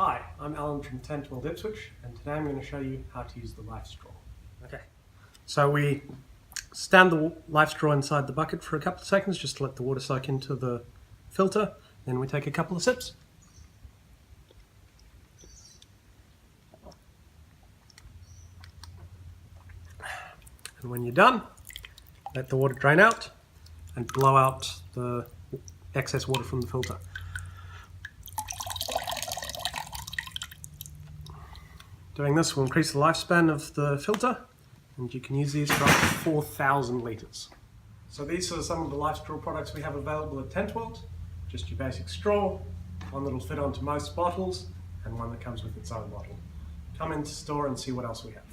Hi, I'm Alan from Tentworld, Ipswich, and today I'm going to show you how to use the Lifestraw. Okay, so we stand the Lifestraw inside the bucket for a couple of seconds just to let the water soak into the filter, then we take a couple of sips. And when you're done, let the water drain out and blow out the excess water from the filter. Doing this will increase the lifespan of the filter, and you can use these for up to 4,000 litres. So these are some of the Lifestraw products we have available at Tentworld. Just your basic straw, one that'll fit onto most bottles, and one that comes with its own bottle. Come into store and see what else we have.